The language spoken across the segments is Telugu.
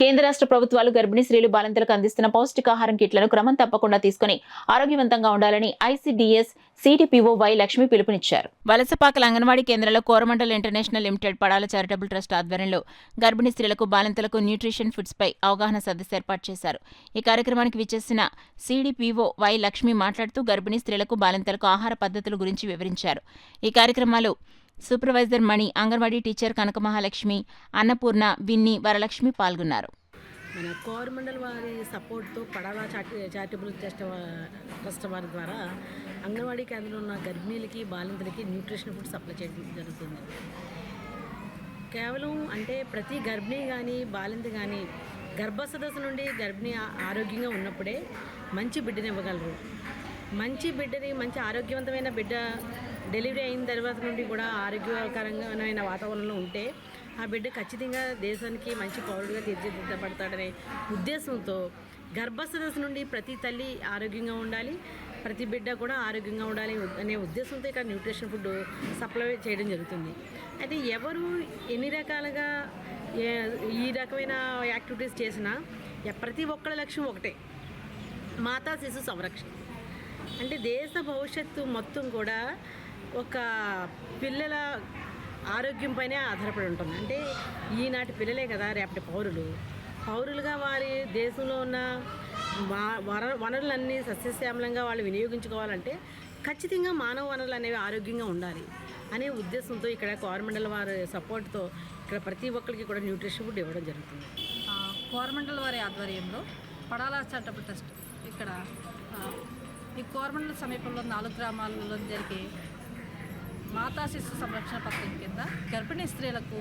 కేంద్ర రాష్ట్ర ప్రభుత్వాలు గర్భిణీ స్త్రీలు బాలింతలకు అందిస్తున్న పౌష్టికాహారం కిట్లను క్రమం తప్పకుండా తీసుకుని ఆరోగ్యవంతంగా ఉండాలని ఐసీడీఎస్ సిడిపిఓ వై లక్ష్మి పిలుపునిచ్చారు. వలసపాకల అంగన్వాడీ కేంద్రంలో Coromandel international limited Padala charitable trust ఆధ్వర్యంలో గర్భిణీ స్త్రీలకు బాలింతలకు న్యూట్రిషన్ ఫుడ్స్ పై అవగాహన సదస్సు ఏర్పాటు చేశారు. ఈ కార్యక్రమానికి విచ్చేసిన సిడిపిఓ వై లక్ష్మి మాట్లాడుతూ గర్భిణీ స్త్రీలకు బాలింతలకు ఆహార పద్ధతుల గురించి వివరించారు. ఈ కార్యక్రమాలు సూపర్వైజర్ మణి, అంగన్వాడీ టీచర్ కనక మహాలక్ష్మి, అన్నపూర్ణ, విన్ని, వరలక్ష్మి పాల్గొన్నారు. మన కోరమండల్ వారి సపోర్ట్తో పడాలా చారిటబుల్ ట్రస్ట్ వారి ద్వారా అంగన్వాడీ కేంద్రంలో ఉన్న గర్భిణీలకి బాలింతలకి న్యూట్రిషన్ ఫుడ్ సప్లై చేయడం జరుగుతుంది. కేవలం అంటే ప్రతి గర్భిణీ కానీ బాలింత కానీ గర్భసదస్సు నుండి గర్భిణీ ఆరోగ్యంగా ఉన్నప్పుడే మంచి బిడ్డని ఇవ్వగలరు. మంచి ఆరోగ్యవంతమైన బిడ్డ డెలివరీ అయిన తర్వాత నుండి కూడా ఆరోగ్యకరమైన వాతావరణంలో ఉంటే ఆ బిడ్డ ఖచ్చితంగా దేశానికి మంచి పౌరుడిగా తీర్చిదిద్దబడతాడనే ఉద్దేశంతో గర్భసదస్సు నుండి ప్రతి తల్లి ఆరోగ్యంగా ఉండాలి, ప్రతి బిడ్డ కూడా ఆరోగ్యంగా ఉండాలి అనే ఉద్దేశంతో ఇక్కడ న్యూట్రిషన్ ఫుడ్ సప్లై చేయడం జరుగుతుంది. అయితే ఎవరు ఎన్ని రకాలుగా ఈ రకమైన యాక్టివిటీస్ చేసినా ప్రతి ఒక్కరి లక్ష్యం ఒకటే, మాతా శిశు సంరక్షణ. అంటే దేశ భవిష్యత్తు మొత్తం కూడా ఒక పిల్లల ఆరోగ్యం పైనే ఆధారపడి ఉంటుంది. అంటే ఈనాటి పిల్లలే కదా రేపటి పౌరులుగా వారి దేశంలో ఉన్న వనరులన్నీ సస్యశ్యామలంగా వాళ్ళు వినియోగించుకోవాలంటే ఖచ్చితంగా మానవ వనరులు అనేవి ఆరోగ్యంగా ఉండాలి అనే ఉద్దేశంతో ఇక్కడ కోరమండల్ వారి సపోర్ట్తో ఇక్కడ ప్రతి ఒక్కరికి కూడా న్యూట్రిషన్ ఫుడ్ ఇవ్వడం జరుగుతుంది. కోరమండల్ వారి ఆధ్వర్యంలో పడాలా చారిటబుల్ ట్రస్ట్ ఇక్కడ ఈ కోరమండల్ సమీపంలో 4 గ్రామాలలో జరిగే మాతా శిశు సంరక్షణ పథకం కింద గర్భిణీ స్త్రీలకు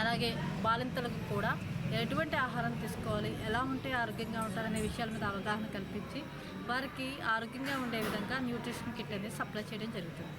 అలాగే బాలింతలకు కూడా ఎటువంటి ఆహారం తీసుకోవాలి, ఎలా ఉంటే ఆరోగ్యంగా ఉంటారనే విషయాల మీద అవగాహన కల్పించి వారికి ఆరోగ్యంగా ఉండే విధంగా న్యూట్రిషన్ కిట్ అనేది సప్లై చేయడం జరుగుతుంది.